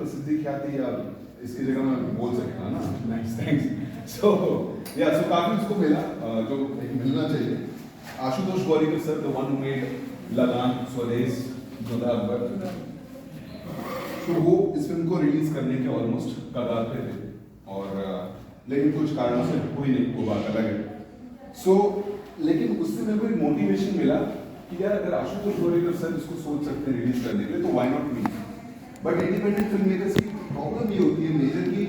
प्रसिद्धि ख्याति या इसकी जगह मैं बोल सकता ना, नाइस थैंक्स। सो काफी उसको मिला जो मिलना चाहिए। Ashutosh Gowariker sir, the one who made लगान, स्वदेश, जोधा अकबर, तो वो इस फिल्म को रिलीज करने के ऑलमोस्ट कगार पे थे और लेकिन कुछ कारणों से हुई नहीं, वो बात अलग है। लेकिन उससे मेरे को एक मोटिवेशन मिला कि यार अगर आशुतोष गोवारिकर सर इसको सोच सकते हैं रिलीज करने के लिए, तो why not me. But independent film makers की प्रॉब्लम ये होती है मेजर की,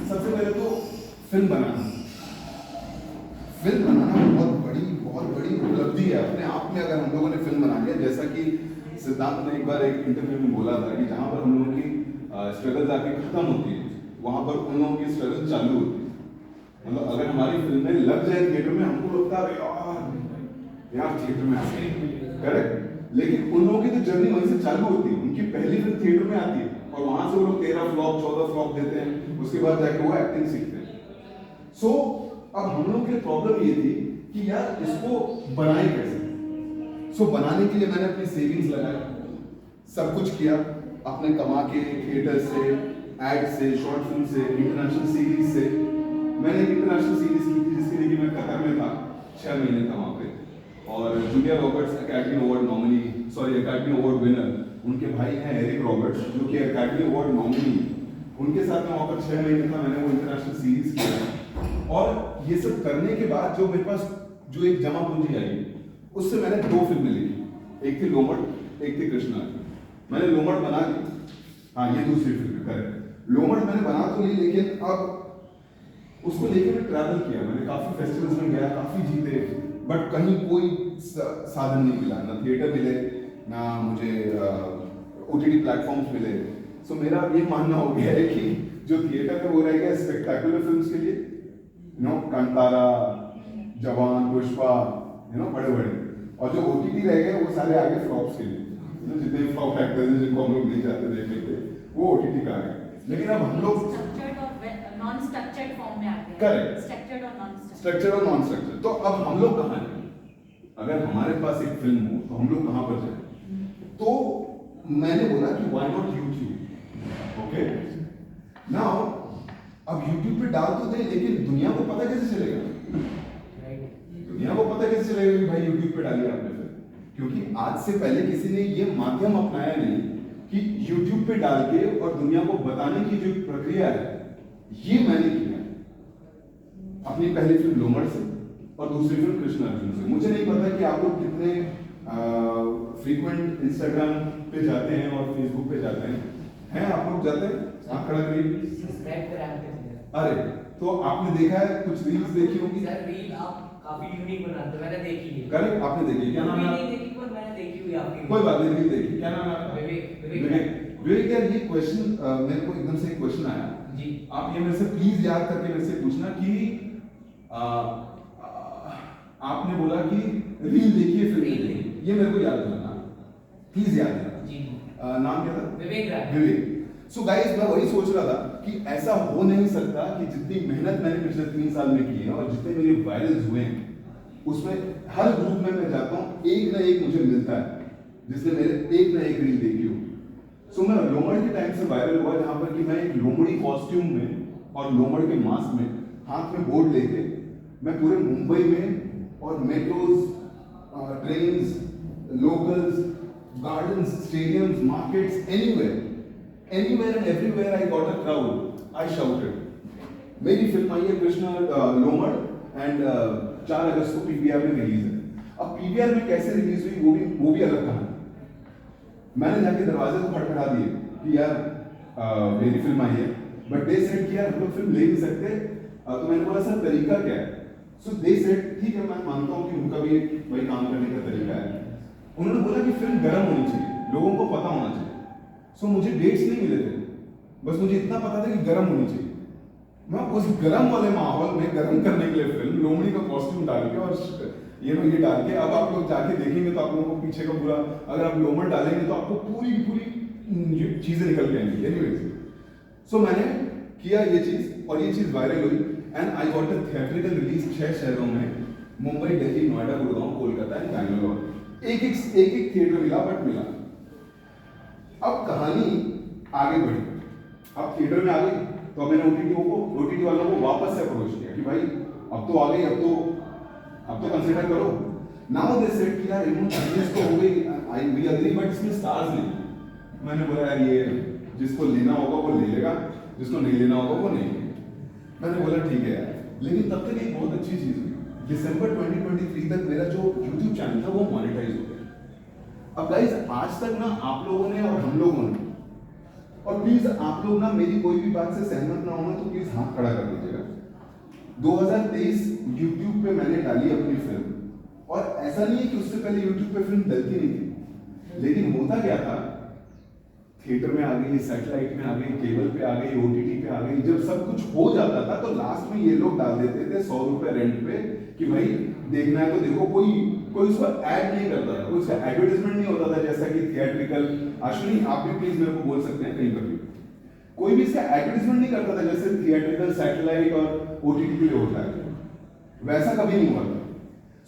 सबसे पहले तो फिल्म बनाना बहुत बड़ी उपलब्धि है अपने आप में। अगर हम लोगों ने फिल्म बना लिया, जैसा कि सिद्धांत ने एक बार एक इंटरव्यू में बोला था कि जहाँ पर हम लोगों की स्ट्रगल आके खत्म होती है, वहाँ पर उन लोगों की स्ट्रगल चालू होती है। मतलब अगर हमारी फिल्में लग जाए थिएटर में, हमको लगता है यार थिएटर में आते हैं, करेक्ट, लेकिन उन लोगों की तो जर्नी वहीं से चालू होती है। उनकी पहली फिल्म थिएटर में आती है और वहां से वो लोग 13 फ्लॉप 14 फ्लॉप देते हैं, उसके बाद जाके वो एक्टिंग सीखते हैं। अब हम लोग की प्रॉब्लम ये थी कि यार इसको बनाए कैसे। बनाने के लिए मैंने अपनी सेविंग्स लगाई, सब कुछ किया अपने कमा के, थिएटर से, एड से, शॉर्ट फिल्म से, इंटरनेशनल सीरीज से। मैंने एक इंटरनेशनल सीरीज की थी जिसके लिए मैं कतर में था, 6 महीने था वहाँ पे, और Julia Roberts academy award nominee, academy award winner, उनके भाई हैं एरिक रॉबर्ट्स जो कि अकेडमी अवार्ड नॉमिनी, उनके साथ मैं वहाँ पर 6 महीने था। मैंने वो इंटरनेशनल सीरीज किया और ये सब करने के बाद जो मेरे पास जो एक जमा पूंजी आई, उससे मैंने 2 फिल्में लिखी, एक थी लोमड़, एक थी कृष्णा। मैंने लोमड़ बना ली, हाँ ये दूसरी फिल्म करेक्ट। लोमड़ मैंने बना तो ली, लेकिन अब उसको लेके मैं ट्रैवल किया, मैंने काफी फेस्टिवल्स में गया, काफी जीते, बट कहीं कोई साधन नहीं मिला, ना थिएटर मिले, ना मुझे OTT प्लेटफॉर्म्स मिले। मेरा ये मानना हो गया है कि जो थिएटर में वो रह गया स्पेक्टेकुलर फिल्म्स के लिए, कांतारा, जवान, पुष्पा, बड़े, और जो OTT रह गए वो सारे आगे फ्लॉप्स के लिए, जितने फ्लॉप एक्टर्स हैं जिनको हम लोग नहीं चाहते देखने के, वो OTT का है। लेकिन अब हम लोग नॉन स्ट्रक्चर्ड फॉर्म में आते हैं, करेक्ट, स्ट्रक्चर्ड और नॉन स्ट्रक्चर्ड। तो अब हम लोग कहाँ हैं? अगर हमारे पास एक फिल्म हो तो हम लोग कहाँ पर जाएं? तो मैंने बोला कि why not YouTube. Okay, now अब यूट्यूब पे डाल तो दे, लेकिन दुनिया को पता कैसे चलेगा? दुनिया को पता कैसे चलेगा कि भाई यूट्यूब पे डालिए आपने फिल्म? क्योंकि आज से पहले किसी ने ये माध्यम अपनाया नहीं कि यूट्यूब पे डाल के और दुनिया को बताने की जो प्रक्रिया है, ये मैंने किया अपनी पहली फिल्म लोमड़ से और दूसरी फिल्म कृष्ण अर्जुन से। मुझे नहीं पता कि आप लोग कितने फ्रीक्वेंट इंस्टाग्राम पे जाते हैं और फेसबुक पे जाते हैं आप लोग जाते हैं? खड़ा करिए, सब्सक्राइब करें। अरे तो आपने देखा है, कुछ रील्स देखी होगी सर, रील आप काफी यूनिक बनाते हैं, मैंने देखी है। करेक्ट, आपने देखी? क्या नाम है? नहीं देखी, पर मैंने देखी हुई आपकी। कोई बात नहीं, रील देखी। क्या नाम है आपका? विवेक। यार ये क्वेश्चन मेरे को एकदम से एक क्वेश्चन आया जी, आप ये मेरे से प्लीज याद करके मेरे से पूछना कि आपने बोला कि रील देखिए फिल्म देखिए, ये मेरे को याद दिलाना प्लीज, याद दिलाना जी। नाम क्या था? विवेक। सो गाइस, मैं वही सोच रहा था कि ऐसा हो नहीं सकता कि जितनी मेहनत मैंने पिछले 3 साल में की है और जितने मेरे वायरल्स हुए हैं, उसमें हर ग्रुप में मैं जाता हूँ, एक ना एक मुझे मिलता है जिसने मेरे एक ना एक रील देखी हो। मैं लोमड़ के टाइम से वायरल हुआ, जहाँ पर कि मैं एक लोमड़ी कॉस्ट्यूम में और लोमड़ के मास्क में, हाथ में बोर्ड लेके मैं पूरे मुंबई में और metros, trains, locals, gardens, stadiums, markets, anywhere and everywhere I got a crowd, I shouted। मेरी फिल्म आई है कृष्ण लोमड़ एंड 4 अगस्त को PVR में रिलीज है। अब PVR में कैसे रिलीज हुई वो भी अलग कहानी। मैंने जाके दरवाजे को खटखटा दिए कि यार मेरी फिल्म आई है, बट दे सेड कि यार हम लोग फिल्म ले नहीं सकते। तो मैंने बोला सर तरीका क्या है? दे सेड ठीक है, मैं मानता हूँ कि उनका भी वही काम करने का तरीका है। उन्होंने बोला कि फिल्म गर्म होनी चाहिए, लोगों को पता होना चाहिए। मुझे डेट्स नहीं मिले थे, बस मुझे इतना पता था कि गर्म होनी चाहिए। मैं उस गर्म वाले माहौल में गर्म करने के लिए फिल्म लोमड़ी का कॉस्ट्यूम डाल के और ये डाल के, अब आप लोग जाके देखेंगे तो आप लोगों को पीछे का पूरा, अगर आप लोमड़ डालेंगे तो आपको पूरी चीजें निकल के आएंगी। एनीवेज, मैंने किया ये चीज और ये चीज वायरल हुई and I got a theatrical release 6 शहरों में, मुंबई, दिल्ली, नोएडा, गुड़गांव, कोलकाता एंड बैंगलोर। एक थिएटर मिला, बट मिला। अब कहानी आगे बढ़ी। अब थिएटर में आ गई तो मैंने ओटीटी वालों को वापस से अप्रोच किया कि भाई अब तो आ गई, अब तो कंसीडर करो। नाउ दे सेड कि यार रिलीज तो हो गई, आई वी एग्री, बट इसमें स्टार्स नहीं। मैंने बोला यार ये जिसको लेना होगा वो ले लेगा, जिसको नहीं लेना होगा वो नहीं लेगा। मैंने बोला ठीक है यार, लेकिन तब तक एक बहुत अच्छी चीज हुई, दिसंबर 2023 तक मेरा जो यूट्यूब चैनल था वो मोनेटाइज हो गया। अब गाइस आज तक ना आप लोगों ने और हम लोगों ने, और प्लीज आप लोग ना मेरी कोई भी बात से सहमत ना होना तो प्लीज हाथ खड़ा कर दीजिएगा। 2023 YouTube पे मैंने डाली अपनी फिल्म, और ऐसा नहीं है कि उससे पहले YouTube पे फिल्म डलती नहीं थी, लेकिन होता क्या था, थिएटर में आ गई, सैटेलाइट में आ गई, केबल पे आ गई, OTT पे आ गई, जब सब कुछ हो जाता था तो लास्ट में ये लोग डाल देते थे 100 रुपए रेंट पे कि भाई देखना है तो देखो। कोई उसका ऐड नहीं करता था, कोई उसका एडवर्टाइजमेंट नहीं होता था, जैसा कि थिएट्रिकल। अश्विनी आप भी प्लीज मेरे को बोल सकते हैं कहीं पर भी, कोई भी इसका एडवर्टाइजमेंट नहीं करता था जैसे थिएट्रिकल, सैटेलाइट और OTT के लिए होता है, वैसा कभी नहीं हुआ था।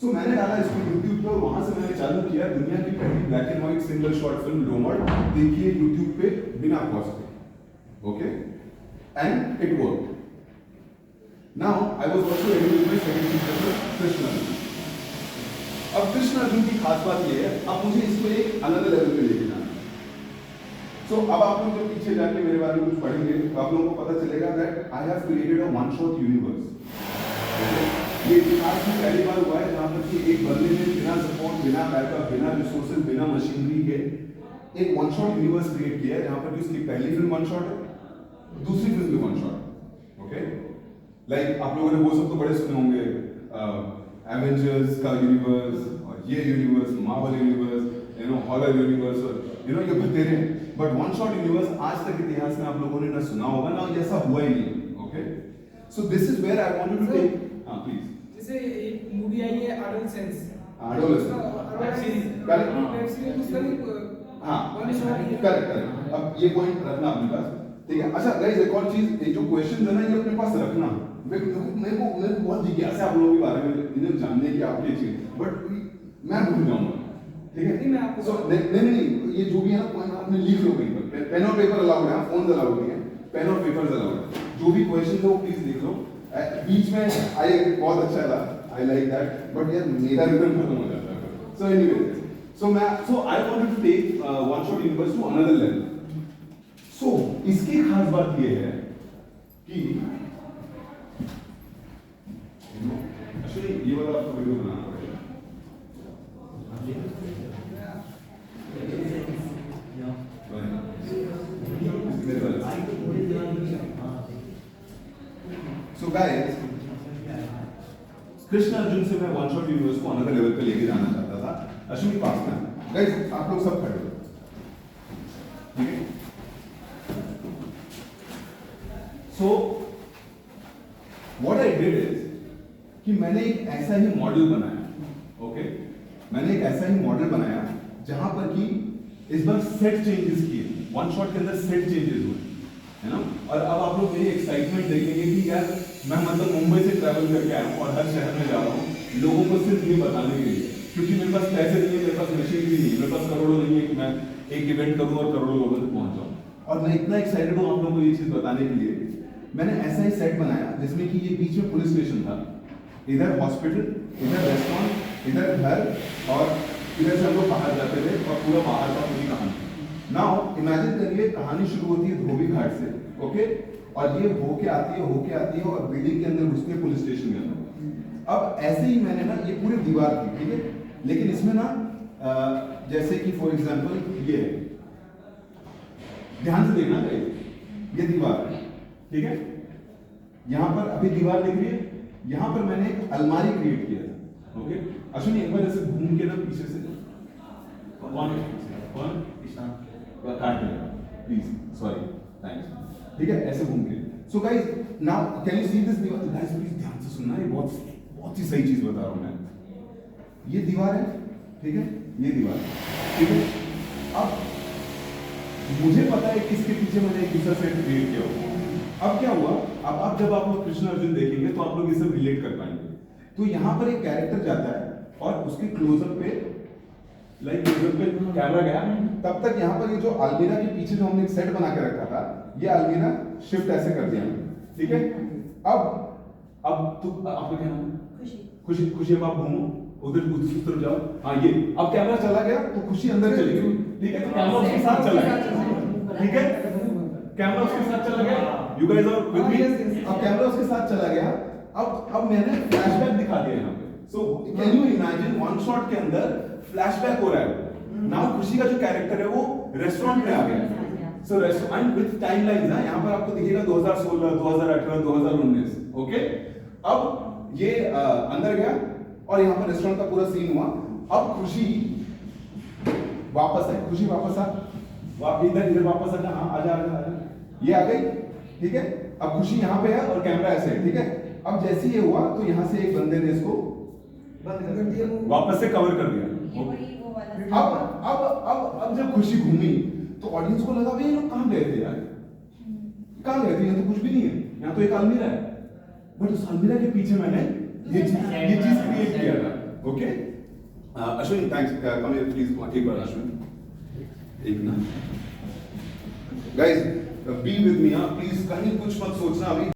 सो मैंने डाला इसको YouTube पे, और वहां से मैंने चालू किया दुनिया की पहली black and white single shot film रोमड, देखिए YouTube पे बिना कॉस्ट के, okay, and it worked. Now I was also able to my second picture Krishna Arjun. अब कृष्ण अर्जुन की खास बात ये है, अब मुझे इसको एक अलग लेवल पे लेके जाना है। सो अब आप लोग जब पीछे जाके मेरे बारे में कुछ पढ़ेंगे तो आप लोगों को पता चलेगा that I have created a one shot universe. ये इतिहास में पहली बार हुआ है जहां पर कि एक बंदे ने बिना सपोर्ट, बिना बैकअप, बिना रिसोर्सेज, बिना मशीनरी के एक वन शॉट यूनिवर्स क्रिएट किया है, जहां पर कि उसकी पहली फिल्म वन शॉट है, दूसरी फिल्म भी वन शॉट। ओके, लाइक आप लोगों ने वो सब तो बड़े सुने होंगे, एवेंजर्स का यूनिवर्स, और ये universe, Marvel universe, horror universe, और ये बतेरे, बट वन शॉट यूनिवर्स आज तक इतिहास में आप लोगों ने ना सुना होगा ना, ऐसा हुआ ही नहीं। Okay, so this is where I wanted to take, हां प्लीज। जैसे एक मूवी आई है एडोलसेंस, करेक्ट। अब ये पॉइंट रखना अपने पास, ठीक है। अच्छा गाइस, एक और चीज, ये जो क्वेश्चन है ना ये अपने पास रखना। मेरे को बहुत जिज्ञासा आप लोगों के बारे में इन्हें जानने की आपकी चीज, बट मैं भूल जाऊंगा, ठीक है। नहीं, मैं आपको सो नहीं, ये जो भी है ना पॉइंट आपने लिख लो कहीं पर, पेन और पेपर अलाउड है, फोन अलाउड नहीं है, पेन और पेपर अलाउड है। जो भी क्वेश्चन है वो प्लीज लिख लो। बीच में आई बहुत अच्छा था, आई लाइक दैट, बट यार मेरा रिदम खत्म हो जाता है। So anyway, so I wanted to take one shot universe to another level. So इसकी खास बात ये है कि ये वाला आपको वीडियो बनाना पड़ेगा। So guys, कृष्ण अर्जुन से मैं वन शॉट यूनिवर्स को अनदर लेवल पे लेके जाना चाहता था। अश्विनी पास में गाइस, आप लोग सब खड़े हो, ठीक है। So what I did is कि मैंने एक ऐसा ही मॉडल बनाया, ओके, मैंने एक ऐसा ही मॉडल बनाया जहां पर कि इस बार सेट चेंजेस किए, वन शॉट के अंदर सेट चेंजेस हुए, है ना। और अब आप लोग मेरी एक्साइटमेंट देखेंगे कि यार मैं मतलब मुंबई से ट्रैवल करके आया हूँ और हर शहर में जा रहा हूँ लोगों को सिर्फ ये बताने के लिए, क्योंकि मेरे पास पैसे नहीं है, मेरे पास मशीन भी नहीं है, मेरे पास करोड़ों नहीं है कि मैं एक इवेंट करूँ और करोड़ों लोगों तक पहुंच जाऊँ। और मैं इतना एक्साइटेड हूँ आप लोगों को ये चीज बताने के लिए। मैंने ऐसा ही सेट बनाया जिसमें कि ये बीच में पुलिस स्टेशन था, इधर हॉस्पिटल, इधर रेस्टोरेंट, इधर घर, और इधर से हम लोग बाहर जाते थे और पूरा बाहर का पूरी कहानी। नाउ इमेजिन करिए कहानी शुरू होती है धोबी घाट से, ओके, और ये होके आती है और बिल्डिंग के अंदर घुसती है पुलिस स्टेशन के अंदर। अब ऐसे ही मैंने ना ये पूरी दीवार थी, ठीक है, लेकिन इसमें ना जैसे कि फॉर एग्जांपल ये है, ध्यान से देखना गाइस, ये दीवार है, ठीक है, यहां पर अभी दीवार दिख रही है, यहां पर मैंने एक अलमारी क्रिएट किया था, ओके। अश्विनी एक बार ऐसे घूम के ना पीछे से कौन काट लेगा प्लीज, सॉरी, थैंक्स, ठीक है, ऐसे घूम के। So guys, now can you see this दीवार? गाइस प्लीज ध्यान से सुनना, ये बहुत ही सही चीज बता रहा हूं मैं। ये दीवार है, ठीक है, ये दीवार है, ठीक है। अब मुझे पता है कि इसके पीछे मैंने एक दूसरा सेट क्रिएट किया होगा। अब क्या हुआ, अब जब आप लोग कृष्ण अर्जुन देखेंगे तो आप लोग इसे रिलेट कर पाएंगे। तो यहां पर एक कैरेक्टर जाता है और उसके क्लोजअप पे, लाइक क्लोजअप पे कैमरा गया तब तक यहाँ पर ये जो अलमीरा के पीछे जो हमने एक सेट बना के रखा था, ये अलमीरा शिफ्ट ऐसे कर दिया हमने, ठीक है। अब तू आपका क्या नाम है? खुशी। खुशी अब आप घूमो उधर उस तरफ जाओ। हाँ ये अब कैमरा चला गया तो खुशी अंदर चली गई, ठीक है। तो कैमरा उसके साथ चला गया, ठीक है। कैमरा उसके साथ चला गया, you guys are with me. अब कैमरा उसके साथ चला गया। अब मैंने फ्लैशबैक दिखा दिया यहाँ पे। So can you imagine one shot के अंदर फ्लैशबैक हो रहा है। नाउ खुशी का जो कैरेक्टर है वो रेस्टोरेंट में आ गया। सो रेस्टोरेंट विद टाइमलाइंस है, यहाँ पर आपको दिखेगा 2016, 2018, 2019, ओके। अब ये अंदर गया और यहाँ पर रेस्टोरेंट का पूरा सीन हुआ। अब खुशी वापस है, खुशी वापस आ, इधर वापस आजा। हाँ आजा आजा आजा, ये आ गई, ठीक है। अब खुशी यहाँ पे है और कैमरा ऐसे है, ठीक है। अब जैसे ये हुआ तो यहाँ से एक बंदे ने इसको बंद कर दिया, वापस से कवर कर दिया। ये वही वो वाला अब जब खुशी घूमी तो ऑडियंस को लगा भाई ये लोग कहाँ गए थे यार, कहाँ गए थे, यहाँ तो कुछ भी नहीं है, यहाँ तो एक अलमीरा है। बट उस अलमीरा के पीछे मैंने ये चीज क्रिएट किया था, okay. Ashwin thanks, come here please एक बार अश्विन, एक ना guys be with me, please कहीं कुछ मत सोचना अभी।